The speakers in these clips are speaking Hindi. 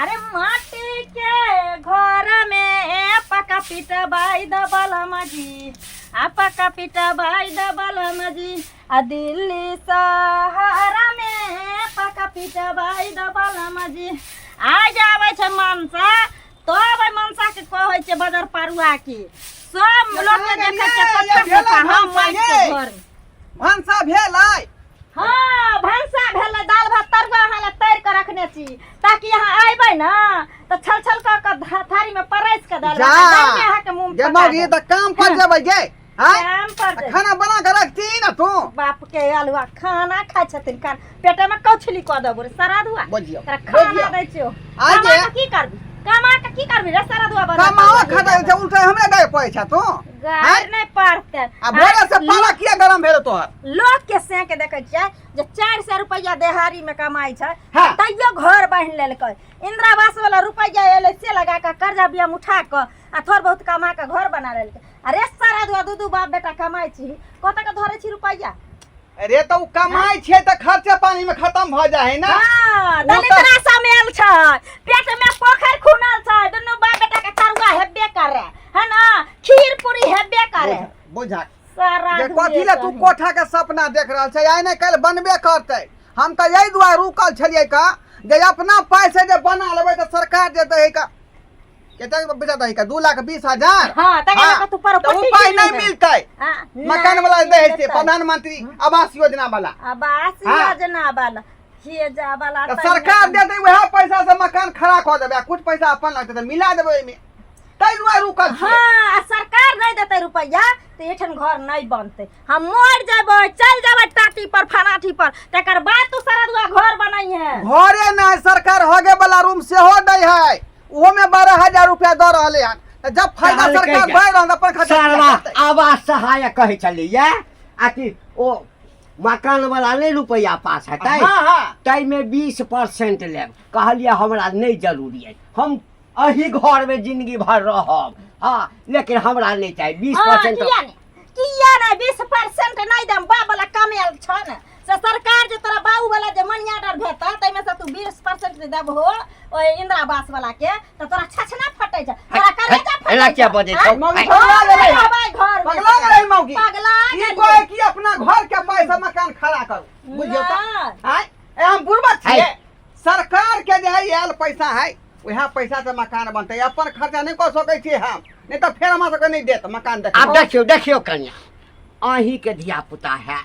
अरे माटी के घर में पका पीटा बाई दबल मजी पका पीटा बाई दबल मजी दिल्ली सहारा में पका पीटा बाई दबल मजी आ जावे छे मनसा तो मनसा के कहै छे बदर पारुआ की सब लोग के देखे छे कच्चा हम माइक के घर भंसा भेलै। हाँ भंसा भेलै दाल भात तरुआ हाला तैर के रखने छी ताकि यहाँ आइबै ना तो छल छल के थारी में परैस के दाल भात में के मुंह जे मौगी त काम पर जेबै गे काम पर खाना बना के रखती ना तू बाप के अलुआ खाना खाइ छथिन खान पेटे में कौछली क देबो रे सराधुआ बुझियो तोरा खाना दै छियो आगे की करबी कमा के की करबी रे सराधुआ बना कमाओ खाता छै उल्टा हमरे गाय पड़ै छ तू गाय नहीं पड़ते आ भोरे से पाला किया गरम भेल तोहर लोग के से के देखे छियै जे 400 रुपया देहारी में कमाई छै हाँ। तैयो घर बांध लेलकै इंदिरा आवास वाला रुपया एले से लगा के कर्जा बिया उठा के आ थोड़ बहुत कमा के घर बना लेलकै अरे सारा दू बाप बेटा कमाई छी कत के धरे छी रुपया अरे तो कमाई छै त खर्चा पानी में खत्म भ जाय है ना हां दलितरा समेल छै पेट में पोखर खुनल छै दुनु बाप बेटा के तरुआ हेबे करे है ना खीर पूरी हेबे करे बुझा सारा जे कथि ले तू कोठा के सपना देख रहल छै आइ नै कल बनबे करतै हम त यही दुआरे रुकल छलियै का जे अपना पाइ से जे बना लेबै त सरकार जे दै का केते बेचा दै का 2,20,000 हां तके का तू पर तो पाइ नै मिलतै मकान वाला दै छै प्रधानमंत्री आवास योजना वाला आवास योजना वाला ये जा वाला तो सरकार देतै वह पैसा से मकान खड़ा क देबै कुछ पैसा अपन लगतै त मिला देबै एमे तै दुआरे रुकल छै हां सरकार नै देतै रुपया तो एठन घर नहीं बनते हम मर जाबे चल जाबे टाटी पर फनाठी पर तकर बाद तू सरदुआ घर बनाई है घरे नै सरकार होगे वाला रूम से हो दै है ओहो में 12,000 रुपया द रहले हन जब फायदा सरकार भय रहन अपन खर्चा सरवा आवास सहायक कहे चलिए आकि ओ मकान वाला नहीं रुपया पास है तै में 20% लेब कहलिए हमरा नहीं जरूरी है हम अही घर में जिंदगी भर रहब हाँ लेकिन हमरा नहीं चाहिए 20% किया नहीं 20% नहीं दम बा वाला कमेल छ न से सरकार जे तोरा बाऊ वाला जे मनिया डर भेता तै में से तू 20% दे देब हो ओ इंदिरा आवास वाला के त तोरा छछना फटै छ तोरा करे जा एला क्या बजे छ पगला गेलै घर पगला गेलै मौगी पगला ई कोई की अपना घर के पैसा मकान खड़ा करू बुझियो त हाय हम बुरबा छियै सरकार के जे है आयल पैसा है वह पैसा से मकान बनते अपन खर्चा नहीं कर सकै छी हम नहीं तो फेर हमरा सबके नहीं देत मकान देख अब देखियो कन्या अही के धिया पुता है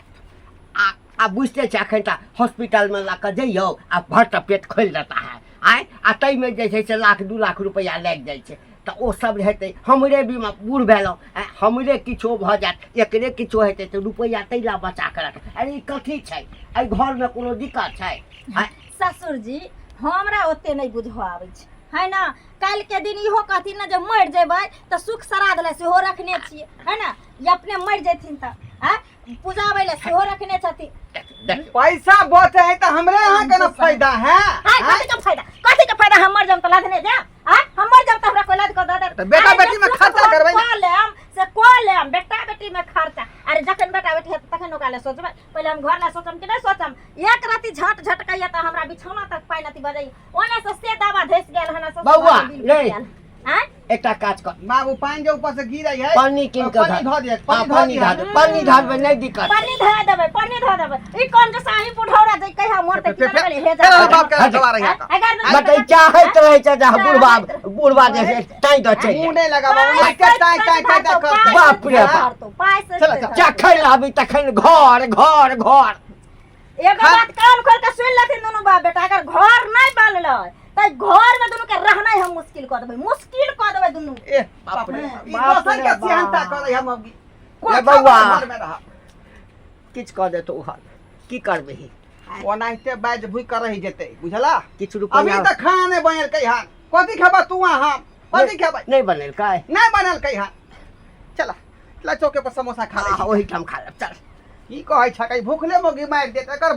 आ बुझते छ अखन त हॉस्पिटल में लाकर जइयो आ भट पेट खोल देता है आय आ तै में जे छै से 1,00,000 2,00,000 रुपया लाग जाइ छै त ओ सब हेतै हमरे भी बूढ़ भेलौ हमरे किछो भ जात एकरे किछो हेतै त रुपया तैला बचा के रख अरे ई कथी छै एहि घर में कोनो दिक्कत छै ससुर जी हमरा ओते नहीं बुझवा आबै छै है ना कल के दिन इहो कहथिन ना जे मर जेबै त सुख श्राद्ध ले सेहो रखने छियै है ना ये अपने मर जेथिन त पूजाबै ले सेहो रखने छथिन पैसा बचे है तो हमरे यहाँ के ना फायदा है कथी के फायदा हम मर जाम त लादने जा हम मर जाम त हमरा कोई लाद क द तो बेटा बेटी में खर्चा करबै को लेम बेटा बेटी में खर्चा अरे जखन बेटा बेटी है तखन ओकाले सोचबै पहले हम घर ला सोचम कि नहीं सोचम एक राती झट झटकैया त हमरा बिछौना तक पाइ नती बजै ओने से दावा धस गेल हना सब बौआ ले एकटा काज कर बाबू पानी जो ऊपर से गिरै है पानी किन के धर दे पानी धर में नहीं दिक्कत पानी धर देबै ई कोन जे साही पुढौरा दे कहिया मरते कि ले हे जा बाप के सवार है बतै चाहत रहे छ जा बुढ़वा जैसे टाई द छै मुंह नहीं लगाबा उसके टाई कर बाप रे बाप चखै लाबी तखन घर एगो बात कान खोल के सुन लेथिन दोनों बाप बेटा अगर घर नहीं बनलै त घर में दोनों के रहना हम मुश्किल क देबै दोनों ए बाप रे बाप के सिहनता करे हम अभी ए बौआ किछ क दे तो हाल की करबे ओनाइते बाज भुइ कर ही जेते बुझला किछ रुपया अभी तक खाना नहीं बनल कई हां कथि खाबा तू हम कथि खाबा नहीं बनल काय नहीं बनल कई हां चला चौके पर समोसा खा ले ओही ठाम खा ले चल की कहै छ कई भूखले मोगी मार देत एकर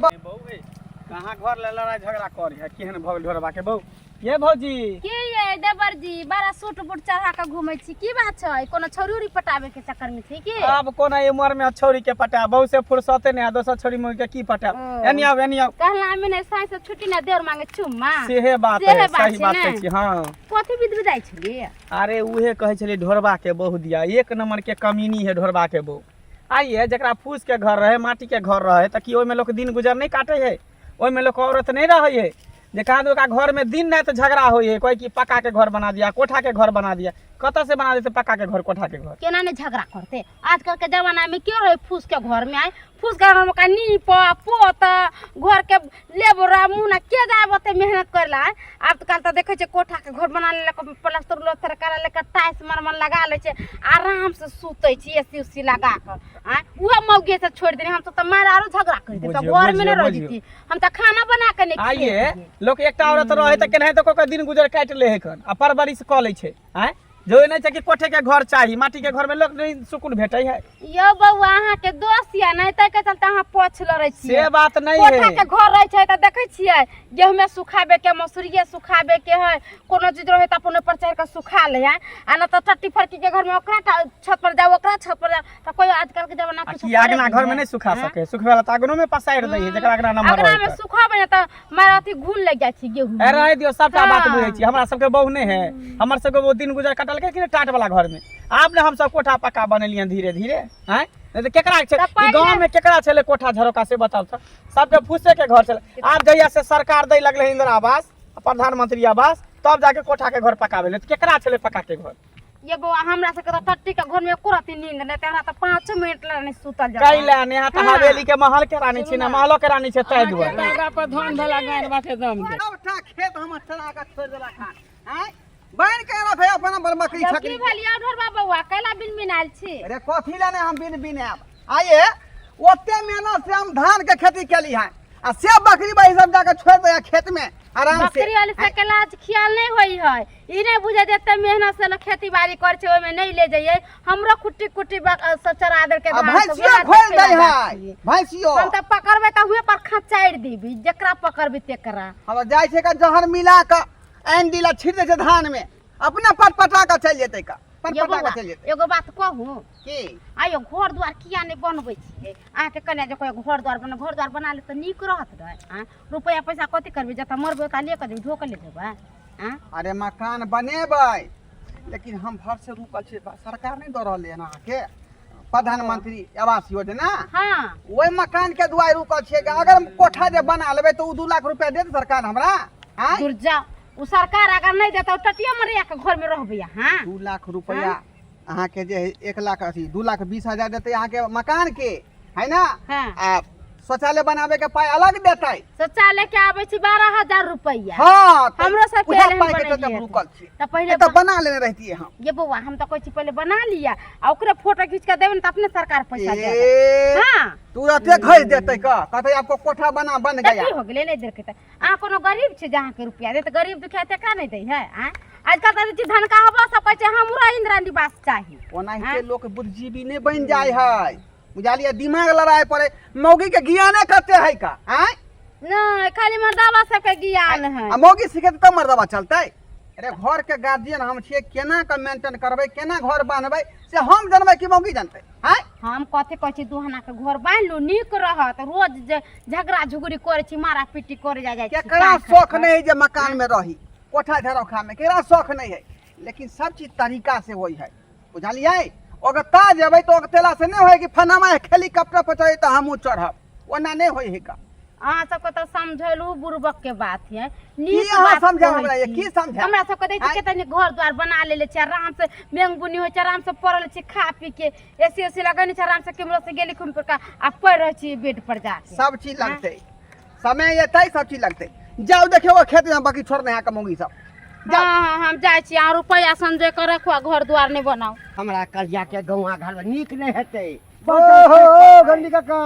कहाँ घर ले लड़ाई झगड़ा कर है केहन भगल ढोरबा के बहु ये भौजी की ये देवर जी बड़ा सूट बूट चढ़ा के घूमे छी की बात छै कोनो छोरी उरी पटाबे के चक्कर में छी की अब कोना उम्र में छोरी के पटा बहु से फुर्सते नहीं दोसर छोरी में के की पटा एनी आओ कहला में नहीं साई से छुट्टी ना देर मांगे चुम्मा सेहे बात है सही बात कहै छी हां कथि विध विदाई छलिए अरे उहे कहै छली ढोरबा के बहु दिया एक नंबर के कमीनी है ढोरबा के बहु आइए जकरा फूस के घर रहे माटी के घर रहे त कि ओइ में लोग दिन गुजर नहीं काटे है ओइ में लोग औरत नहीं रहे है जे कहा दो का घर में दिन नहीं तो झगड़ा हो है कोई की पक्का के घर बना दिया कोठा के घर बना दिया कत से बना देते पक्का के घर कोठा के घर केना ने झगड़ा करते आजकल के जमाना में क्यों रहे फूस के घर में आए फूस के घर में का नीप पोत घर के लेबरा मुना के जाबते मेहनत करला अब तो कल तो देखे छे कोठा के घर बना ले प्लास्टर उलस्तर करा ले टाइल्स मरमर लगा ले छे आराम से सुतै छी एसी उसी लगा कर आ उहा मौगे से छोड़ देनी हम तो मार आरो झगड़ा कर दे तो घर में न रह जती हम तो खाना बना के नहीं आइए लोग एकटा औरत रहे त केनाहे तो कोई दिन गुजर काट ले है कन आ परवरिश क ले छे हैं जो नहीं छै कि कोठे के घर चाहिए माटी के घर में लोग नहीं सुकून भेटै है यो बउआ अहाँ के दोस्त या नहीं त के चलते अहाँ पोछ लरै छी से बात नहीं कोठा है के घर रहे छै त देखै छियै गेहूं सुखाबे के मसूरिये सुखाबे के है कोनो चीज रहे त अपन ऊपर चढ़ के सुखा ले है आ न त टट्टी फरकी के घर में ओकरा छत पर जाओ ओकरा छत पर जाओ त कोई आजकल के जमाना कुछ कि आगना घर में नहीं सुखा सके सुखवे वाला त आगनो में पसाइर दै है जकरा आगना नंबर अगना में सुखाबे त मार अथी घुल लग जाय छी गेहूं ए रह दियो सबटा बात बुझै छी हमरा सबके बहु नहीं है हमर सबके वो दिन गुजर कटल के कि टाट वाला घर में आब ने हम सब कोठा पक्का बनलियन धीरे धीरे हैं नहीं तो केकरा छै ई गांव में केकरा छले कोठा झरोका से बताओ त सबके फूसे के घर छले आब जहिया से सरकार दै लगले इंदिरा आवास प्रधानमंत्री आवास तब जाके कोठा के घर पकाबे त केकरा छले पक्का के घर ये बउआ हमरा से के टट्टी के घर में एको राती नींद नहीं तेरा त 5 मिनट लने सुतल जा कैला ने हाथ हवेली के महल के रानी छी ना महलो के रानी छै तै दुआ तागा पर धन भला गाय बाटे दम के सबटा खेत हम चला के छोड़ देला खान हैं बैन के रह अपन बकरी छकरी भलिया ढोरबा बउआ कैला बिन बिनाल छी अरे कथी लेने हम बिन बिन आब आइए ओते मेहनत से हम धान के खेती केली है आ से बकरी भाई सब जाके छोड़ दे खेत में आराम से बकरी वाली से के लाज ख्याल नहीं होई है ई नहीं बुझे जते मेहनत से खेती बाड़ी कर छै ओय में नहीं ले जाइए हमरो कुट्टी कुट्टी चरा दे के धान सब भैंसियो खोल दे है भैंसियो हम त पकड़बे त हुए पर खचाड़ दीबी जकरा पकड़बे तेकरा हम जाय छै का जहर मिला के एन दिला छिट दे छै धान में अपना पटपटा के चल जेतै का पटपटा के चल जेतै एगो बात कहूं की आयो घर द्वार किया नहीं बनबै छियै अहाँ के कने जे कोई घर द्वार बना ले त नीक रहत रहे हां रुपया पैसा कथि करबे जता मरबे त ले के ढोक ले देबा हां अरे मकान बनेबै लेकिन हम भर से रुकल छै सरकार नहीं द रहले है अहाँ के प्रधानमंत्री आवास योजना हां ओइ मकान के दुआर रुकल छै अगर कोठा जे बना लेबै त उ 2 लाख रुपया देत सरकार हमरा हां दूर जाओ उ सरकार अगर नहीं देता टटिया मरिया के घर में रहबे हां 2 लाख रुपया अहाँ के जे 1 लाख अथी 2,20,000 देते अहाँ के मकान के है ना हां आ शौचालय बनावे के पाई अलग देतै शौचालय के आबै छी 12,000 रुपया हां हमरो सब उहे पहले पाई के तो रुकल छी त पहले तो बना लेने रहती हम ये बउआ हम तो कहै छी पहले बना लिया आ ओकरे फोटो खींच के देबे न त अपने सरकार पैसा दे हां तू अते खरीद देतै का कहतै आपको कोठा बन गया की हो गेलै नहीं देर के त आ कोनो गरीब छै जहां के रुपया दे त गरीब दुखिया ते का नहीं दे है हां आजकल त चीज धन का हवा सब कहै छै हमरा इंदिरा निवास चाहिए ओनाहिते लोग बुद्धिजीवी नहीं बन जाय है बुझालिए दिमाग लड़ाए पड़े मौगी के ज्ञाने करते है का हैं नहीं खाली मर्दावा सब के ज्ञान है आ मौगी सीखे तब मर्दावा चलतै अरे घर के गार्जियन हम छियै केना के मेंटेन करबै केना घर बांधबै से हम जानबै कि मौगी जानतै हैं हम कथि कहै छी दुहना के घर बांध लू नीक रहत रोज जे झगड़ा झुगड़ी करे छी मारा पीटी करे जा छी केकरा शौक नहीं है जे मकान में रही कोठा झरोखा में केकरा शौक नहीं है लेकिन सब चीज तरीका से होई है बुझलिए अगर ता जेबै तो तेला से नहीं होय कि फनामा हेलीकॉप्टर पर चढ़े तो हमहू चढ़ब ओना नहीं होय है का अहाँ सबके तो समझलू बुरबक के बात है की नीक अहाँ बात समझा कहै हमरा ये छी। की समझा हमरा सबके दै छी तनी घर द्वार बना लेले छी आराम से मेंग बुनी होय छै आराम से पड़ल छी खा पी के एसी एसी लगनी छै आराम से कैमरा से गेली घूम फिर के आ पड़ रहै छी बेड पर जाके सब चीज लगते समय एतै सब चीज लगते जाओ देखियो खेत में बाकी छोड़ने है कमोगी सब हाँ हम जाय छी आ रुपया संजय के रखो घर द्वार नहीं बनाओ हमरा कर्जा के गौवा घर में नीक नहीं हेतै ओहो गंडी काका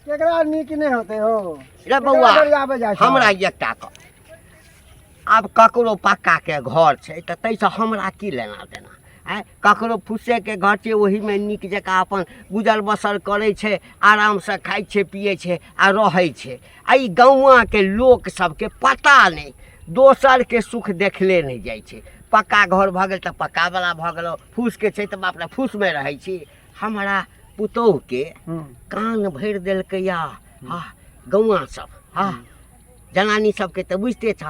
केकरा नीक नहीं होते हो रे बौआ आबे जाइ छै हमरा एकटा आब ककरो पक्का के घर छै त तैसे हमरा की लेना देना हैं ककरो फुसे के घर छै ओही में नीक जकाँ अपन गुजर बसर करै छै आराम से खाइ छै पियै छै आ रहै छै आ ई गौवा के लोक सबके पता नहीं दोसर के सुख देखले नहीं जाइ छै पक्का घर भऽ गेल तऽ पक्का वाला भऽ गेलो फूस के छै तऽ बाप रे फूस में रहै छी हमरा पुतोह के कान भरि देलकै या गौवा सब हाँ जनानी सबके तऽ बुझते छ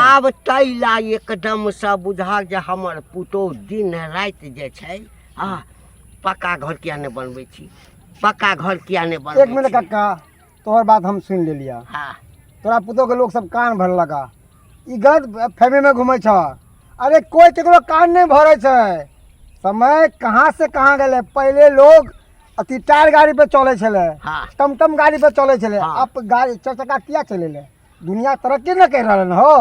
आब तैला एकदम से बुझा जे हमर पुतोह दिन राति जे छै हाँ पक्का घर किया नहीं बनबै छी पक्का घर किया नहीं बनबै एक मिनट काका तोहर बात हम सुन ले लिया हाँ तोरा पुतोह के लोग सब कान भर लगा ई गलत फहमी में घूमे छ अरे कोई केकरो कान नहीं भरे छै समय कहाँ से कहाँ गेले पहले लोग अति टायर गाड़ी पे चले छले हाँ टमटम गाड़ी पे चले छले हाँ। अब गाड़ी चक्का किया चले ले दुनिया तरक्की न कर रहा हो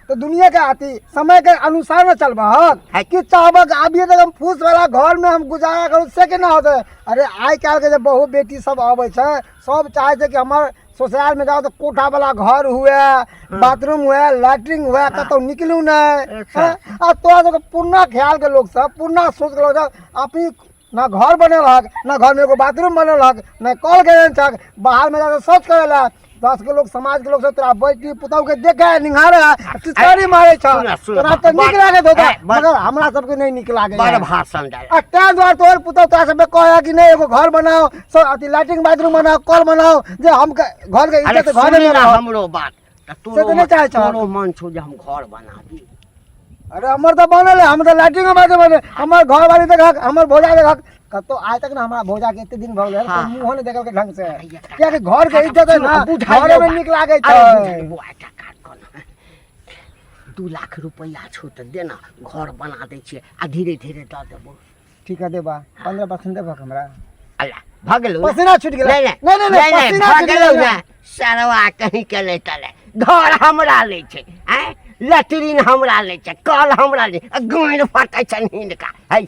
तो दुनिया के आती समय के अनुसार न चलबा है। कि चाहबक अभी तक हम फूस वाला घर में हम गुजारा करू से के ना होते अरे आइ काल के जब बहु बेटी सब आवे छै सब चाहे छै कि हमार ससुराल में जाओ तो कोठा वाला घर हुए बाथरूम हुए लैट्रिन हुए कतौ निकलू नहीं अच्छा। आ तोरा सबके पूर्णा ख्याल के लोग सब पूर्णा सोच के लोग सब अपनी ना घर बनल हक ना घर में एगो बाथरूम बनल हक ना कल गए छक बाहर में जाकर शौच करेला 10 के लोग समाज के लोग सब तोरा बेटी पुतौ के देखे निहारे चितारी मारे छ तोरा तो निक लागे होता मगर हमरा सबके नहीं निक लागे बड़ भाषण दे आ तें द्वार तोहर पुतौ तोरा सब कहे कि नहीं एगो घर बनाओ सो अति लैट्रिन बाथरूम बनाओ कल बनाओ जे हम घर के अरे इज्जत घर सुनी में ना रहो हमरो बात त से तो नहीं चाहे छ। तोरो मन छौ जे हम घर बना दी अरे हमर तो बनल है हम तो लैट्रिन में बाथरूम बने हमर घर वाली देखक हमर भौजा देखक कतो आज तक ना हमरा भौजा के इतने दिन भऽ गेल हाँ। मुंह ने देखल के ढंग से क्या कि घर के इज्जत है ना बुझाइयो घर में बात। निक लागे अरे छै बुझाइयो एकटा काज कर ना 2 लाख रुपया छौ तऽ दे ना घर बना दै छियै आ धीरे धीरे दऽ देबो ठीक है देबा 15% देबा हमरा अल्लाह भऽ गेलौ ना? पसीना छूट गेल नहीं नहीं पसीना भऽ छूट गेलौ गेल ना सरवा कहीं के ले तले घर हमरा ले छै हैं लैट्रिन हमरा ले छै कल हमरा ले गाइन फटै छै हिनका है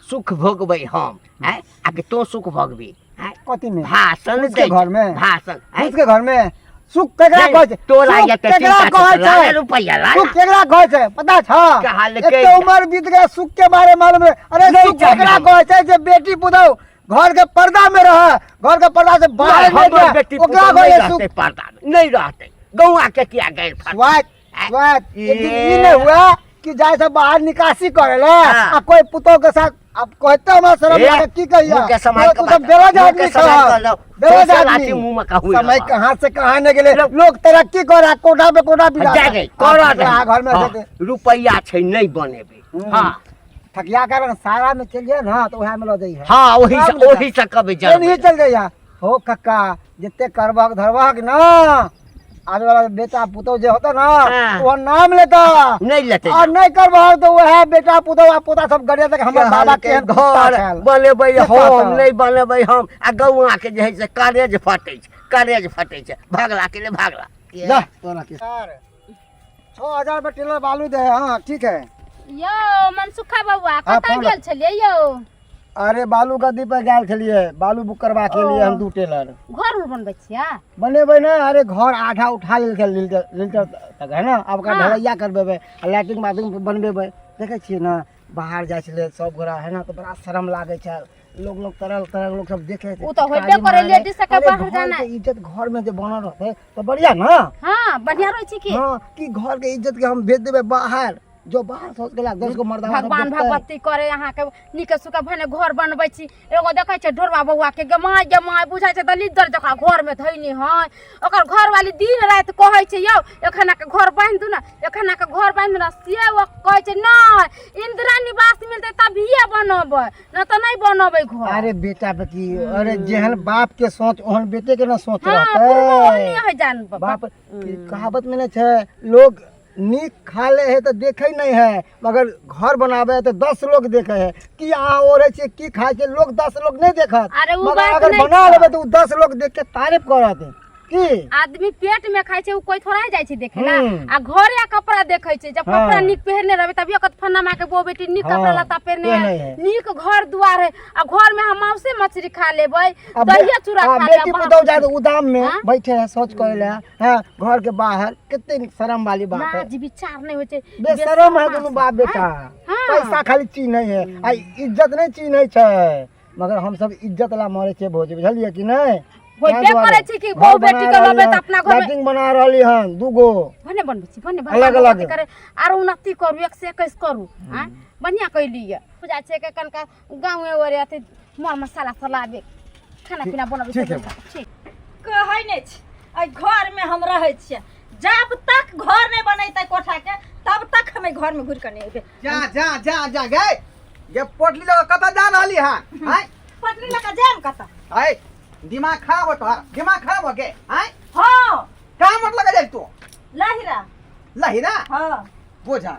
सुख भोगबै हम हैं आ कि तो सुख भोगबी हैं कथी में भाषण उसके दै घर में भाषण हैं? उसके घर में सुख केकरा कहै छै तोरा सुख ये तऽ केकरा चिंता कहै छै, लाख छै रुपया ला सुख केकरा कहै छै पता छ कहलकै एते उम्र बीत गया सुख के बारे मालूम है अरे नहीं सुख चाहिए केकरा हम। कहै छै जे बेटी पुतौ घर के पर्दा में रह घर के पर्दा से बाहर हमर नहीं बेटी जाए ओकरा पुतौह कहै नहीं सुख रहतै पर्दा में, नहीं रहतै गौआ के किया गैर फट स्वात स्वात ये- लेकिन ई नहीं हुआ कि जाए से बाहर निकासी करे ले हाँ। आ कोई पुतौ के साथ अब कहते हमरा शर्म लागे की कहिया मुँह के समाज तू सब बेरोज आदमी छ बेरोज आदमी मुंह में कहू समय कहाँ से कहाँ न गेले लोग तरक्की करे कोठा पे कोठा बिरा जा गई कर घर में देते रुपया छै नहीं बनेबे हाँ ठकिया कारण सारा में चल जाए ना तो वहाँ में लो जाइए हाँ ओही से कभी नहीं चल जाइए हो कक्का जितने करबक धरबक ना आने वाला बेटा पुतौ जे होता ना हाँ। वो नाम लेता नहीं लेते और नहीं करबक तो वह बेटा पुतौ आ पोता सब गरिया तक हमर बाबा के घर बनेबै हम नहीं बनेबै हम आ गौआ के जे है से कारेज फटै छै भागला के ले भागला जा तोरा के 6000 पे टेलर बालू दे हाँ ठीक है यो मनसुखा बउआ हाँ, कतऽ फोन गेल छलियै यौ अरे बालू गद्दी पे गेल छलिए बालू बुक करवा के लिए हम 2 टेलर घर उर बनबै छियै बनेबै ना अरे घर आधा उठा लिल्टर तक है ना अब का हाँ। ढलैया करबेबै लैट्रिन बाथरूम बनबेबै देखे छियै ना बाहर जाइ छलै सब गोरा है ना तो बड़ा शर्म लागे छै लोग तरह लोग सब देखे उ तो होइबे करे लेडीज सबके बाहर जाना है। इज्जत घर में जे बनल रहते तो बढ़िया ना हाँ बढ़िया रहै छै की हाँ कि घर के इज्जत के हम भेज देबै बाहर जो बाहर सोच के 10 गो मर्दा भगवान भगवती करे अहाँ के नीके सुके भने घर बनबै छी एगो देखै छै ढोरवा बउआ के गमाय बुझाइ छै दलिदर जकरा घर में धैनी है ओकर घर वाली दिन रात कहै छै यौ एखना के घर बांध दू ना एखना के घर बांध ना से वो कहै छै नहीं इंदिरा निवास मिलतै तभिए बनबै न त नहीं बनबै घर अरे बेटा बेटी अरे जेहन बाप के सोच ओहन बेटे के ना सोच हाँ रहते है जान बाप कहावत में नहीं है लोग नीक खा ले है तो देखे नहीं है मगर घर बनावे है तो 10 लोग देखे है कि अहाँ ओढ़े छे की खाए छे लोग 10 लोग नहीं देखत अरे उ मगर बात अगर नहीं बना छै। लेबे तो 10 लोग देख के तारीफ करत की आदमी पेट में खाइ छै उ कोई थोड़ा जाय छै देखे ला हम्म। आ घरे आ कपड़ा देखै छै जब हाँ। कपड़ा निक पहिरने रहबे तभी ओकत फन्ना माँ के बो बेटी निक हाँ, कपड़ा लत्ता पहिरने पहने है है। निक घर दुआर है आ घर में हम मांसे मछली खा लेबै अब दहिया चूड़ा खा बेटी लेबै पुतौ जाए उदाम में हाँ? बैठे है सोच करे ले हैं घर के बाहर कितने शर्म वाली बात है लाज विचार नहीं होय छै बेशरम है दोनों बाप बेटा हाँ। पैसा खाली चीज नहीं है आ इज्जत नहीं चीज नहीं छै मगर हम सब इज्जत ला मरे छै भोज बुझलिए कि नहीं होइबे करै छै कि बहु बेटी के लबे त अपना घर में लैट्रिन बना रहली हन दूगो भने बनबै छी भने अलग अलग। करे आरो उन्नति करू 121 करू हां बढ़िया कैलिए पूजा छै के कनका गांव में ओरे अथि मर मसाला सलाबे खाना पीना बनाबे ठीक है। ठीक कहै नै छै आ घर में हम रहै छियै जब तक घर नहीं बनैतै कोठा के तब तक हमें घर में घुर के नहीं एबे जा गए ये पोटली लोग कत जा रहली हन हैं पटरी लगा जाम कता है दिमाग खराब हो तोहार दिमाग खराब हो के हैं हां का मतलब जाई तू लाहिरा लहिरा हां बोझा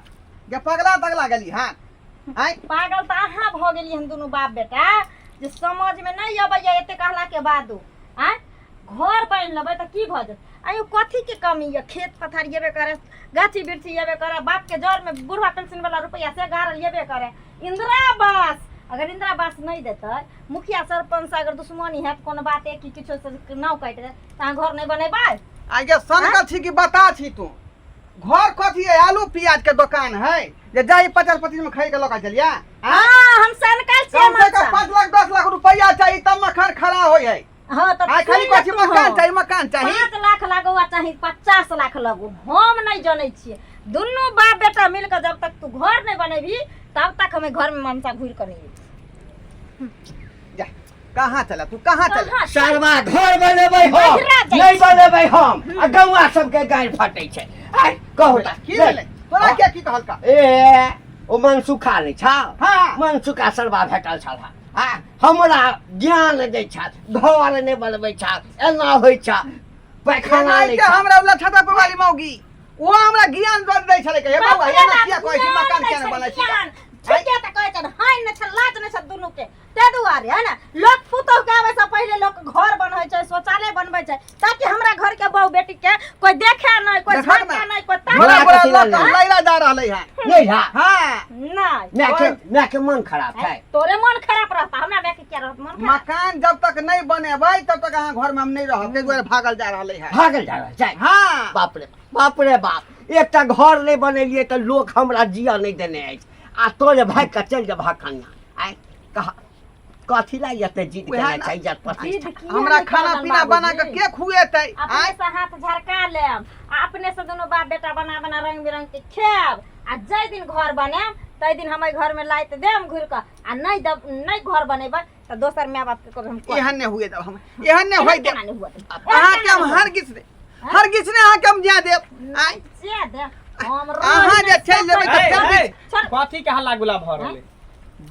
ये पगला तगला गेली हन हैं पागल त अहाँ भ गेली हम दुनू बाप बेटा जे समझ में नहीं अबैया एते कहला के बादो आय घर बन लेबै त की भ जत आयो कथी के कमी है खेत पथार येबे करे गाछी बिरछी येबे करे बाप के जर में बुढ़वा पेंशन वाला रुपया से गारल येबे करे इंदिरा आवास अगर इंदिरा आवास नहीं देतै मुखिया सरपंच से अगर दुश्मनी है कोनो बात है कि किछो से नाव काट दे त घर नहीं बनेबै आगे सनका छी कि बता छी तू घर कथी है आलू प्याज के दुकान है जे जाई 50-25 में खरीद के लगा चलिया हां हम सनकाल छियै कम से कम 5 लाख 10 लाख रुपया चाहिए तब मकान खड़ा होय है हां त आ खाली कथी मकान चाहिए 5 लाख लगवा चाहे 50 लाख लगो हम नहीं जानै छियै दुनू बाप बेटा मिलकर जब तक तू घर नहीं बनेबी तब तक हमें घर में मनसा घुर कर नहीं जा कहां चला तू कहां चला सरवा घर बनेबै हम नहिरा जाइ नहीं छी। बनेबै हम आ गौवा सबके गाय फटै छै आय कहू त की भेलै तोरा के की कहलका ए ओ मनसुखा नै छ हां मनसुखा सरवा भेटल छल हमरा ज्ञान दै छ घर नहि बनबै छ एना होइ छ पैखाना खाना नहि के छ हमरा उला छता पर वाली मौगी वो हमरा ज्ञान दऽ दै छले के हे बाबा एना किया कहै छी मकान केना बनै छै ठीके त कहै छन हाय न छ लाज न छ दुनू के ते दुआरे है ना लोग पुतौ के आवे से पहले लोग घर बनबै छै शौचालय बनबै छै ताकि हमरा घर के बहू बेटी के कोई देखे नहीं कोई देखत झांके नहीं। नहीं कोई बड़ा बड़ा कथी बड़ा लगे? लैला जा रहलै है नहि है हां नहीं माय के मन खराब छै तोरे मन खराब रहता हमरा बेटी के रहत मन खराब मकान जब तक नहीं बनेबै तब तक अहाँ घर में हम नहीं रहब ताहि दुआरे भागल जा रहलै है भागल जा रहल छै हां बाप रे बाप एकटा घर नहि बनेलियै तऽ लोक हमरा जिया नहि देने अछि आ तोरे भाग के चल जा भाखनिया आय कहा कथी ला जते जीत उएह के ना। छै इज्जत प्रतिष्ठा हमरा खाना पीना बना के के खुएतै अपने से हाथ झरका लेम आ अपने से दोनों बाप बेटा बना बना रंग बिरंग के खेब आ जै दिन घर बनाम तै दिन हमारे घर में लाइत देम घुर के आ नहीं घर बनेबै त दोसर माय बाप के हम एहन ने हुए जब हम एहन ने होय दे नहीं हुआ अहाँ के हम हर किस ने अहाँ के हम जा देब आय से दे हम अहाँ जे चल जेबै त चल ए, कथी के हल्ला गुला भऽ रहलै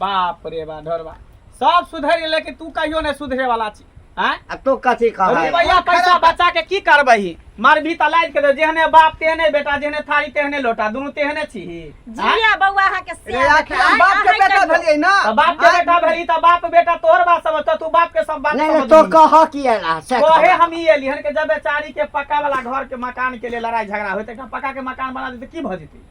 बाप रे बा ढोरबा सब सुधरि गेलै कि तू कहियो नहि सुधरे वाला छी हैं आ तो कथी कहै रुपैया पैसा बचा के की करबही मारभी त लाइज के दे जेहने बाप तेहने बेटा जेहने थारी तेहने लोटा दुनू तेहने छी जिया बौआ अहाँ के से रे आखिर हम बाप के बेटा भेलियै ना त बाप के बेटा भेली त बाप बेटा तोहर बात समझ त तू बाप के सब बात नहीं समझ तो कह किया ना से कहे हम ई एली हन के जब बेचारी के पक्का वाला घर के मकान के लिए लड़ाई झगड़ा होते त पक्का के मकान बना देते की भ जेतै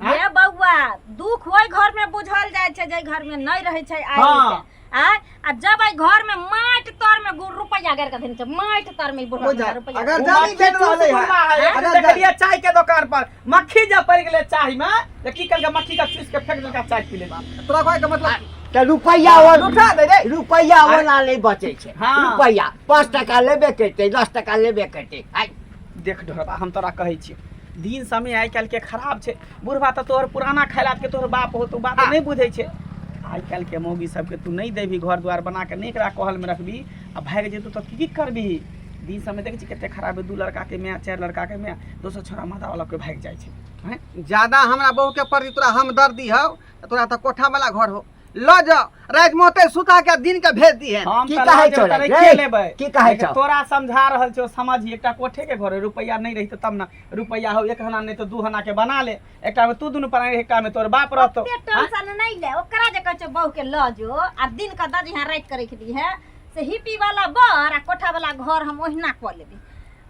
हे बौआ दुख ओइ घर में बुझल जाय छै जे घर में नहीं रहे छै आइ हाँ। के आ जब आई घर में माटि तर में रुपया गर के देन छै माटि तर में बुझा, बुढ़ा रुपया अगर उ जमीन मक्खी बेच रहलै है। चूस है अगर अगर देखलिए चाय के दुकान पर मक्खी जब पड़ गेले चाय में त की करके मक्खी का चूस के फेंक देलका चाय पी ले तोरा कहै के मतलब त रुपैया उठा दे रे रुपैया वाला नहीं बचे छै हाँ। रुपैया 5 टका लेबे करते 10 टका लेबे करते आय देख ढोरबा हम तोरा कहै छी दिन समय आइ काल्हि के खराब छै बुढ़बा त तोहर पुराना खैलात के तोहर बाप हो तो बात नहीं बुझै छै आइ काल्हि के मौगी सबके तू नहीं देबी घर द्वार बना के नहीं एकरा कहल में रखबी आ भाग जेतू त की करबी दिन समय देख छी कते खराब है 2 लड़का के में 4 लड़का के में दोसर छोरा मादा वाला के भाग जाइ छै हैं ज्यादा हमरा बहू के प्रति तोरा हमदर्दी हौ तोरा त कोठा वाला घर हो ल जा रात मोते सुता के दिन के भेज दी है हम की त कहै लाज छौ करे रे? के लेबै की कहै लेकिन छौ? तोरा समझा रहल छौ समझी एकटा कोठे के घर है रुपैया नहीं रही तब ना रुपैया हो एक हना नहीं तो 2 हना के बना ले एकटा में तू दुनु पर एकटा में तोर बाप रहतो ओते टेंशन नहीं ले ओकरा जे कहै छै बहू के ल जो आ दिन का दज यहाँ रात करे के दी है से हिपी वाला बर आ कोठा वाला घर हम ओहिना क लेबे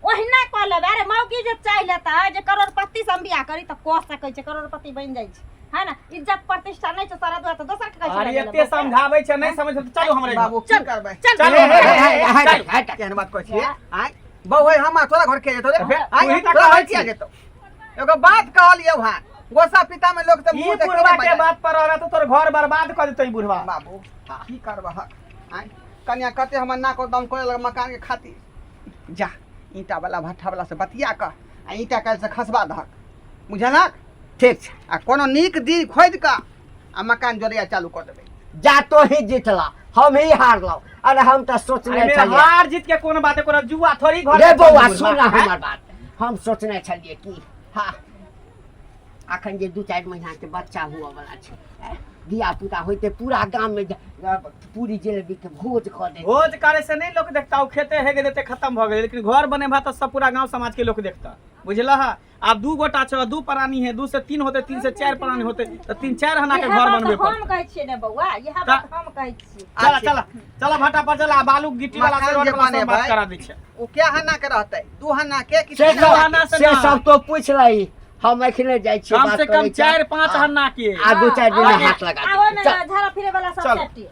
ओहिना कऽ लेबै। अरे मौगी जे चाहि लेता है जे करोड़पति से हम बियाह करी तऽ कह सकै छै, करोड़पति बनि जाइ छै, है ना। इज्जत प्रतिष्ठा नहीं छै सारा दुआ तऽ दोसर के कहै अरे एते समझाबै छै नहीं समझ तो चलो हमरे बाबू की चल करबै चल चल, चल। केहन बात कहै छियै आय बहु है हम तोरा घर के जेतो रे आय तू ही तऽ तोरा कहै घर किया जेतो एगो बात कहलिए वहां गोसा पिता में लोग त ई मुंह बुढ़वा के देखे बात पर रहा तो तोर घर बर्बाद कर देतै बुढ़वा। बाबू की करबह आय कन्या कते हमर ना को दम करे लग मकान के खातिर जा ईटा वाला भट्ठा वाला से बतिया क आ ईटा काल से खसबा दहक बुझलक ठीक छै आ कोनो नीक दिन खोद क आ मकान जोड़िया चालू कर देबै। जा तो ही जीतला हम ही हारलौ। अरे हम तो सोचने अरे छलिए हार जीत के कोन बात है, कोनो जुआ थोड़ी घर रे में बौआ चल सुन बुढ़वा, हैं? हमर बात। हम सोचने छलिए कि हाँ अखन जे 2-4 महीना के बच्चा हुआ वाला छै, धिया पुता होते पूरा गांव में पूरी जलेबी के भोज कर दे। भोज करे से नहीं लोग देखता, वो खेते है देते खत्म भ गेल, लेकिन घर बने भा तो सब पूरा गांव समाज के लोग देखता, बुझला है। आप 2 गोटा छो, 2 प्राणी है, 2 से 3 होते, 3 से 4 प्राणी होते तो 3-4 हना के घर बनबे पर। हम कहै छियै ने बौआ, यह बात हम कहै छियै। चला चला चला भट्टा पर चला, बालू गिट्टी वाला से रोड वाला से बात करा दै छै। ओ क्या हन्ना के रहतै 2 हन्ना के कि से 3 हन्ना सब से सब तो पूछ लई, हम अखने जाय छी कम बात से करे कम 4-5 हन्ना के। आ 2-4 दिन में हाथ लगा आवा दे। में चल झाड़ा फिरे वाला सब चल। सेफ्टी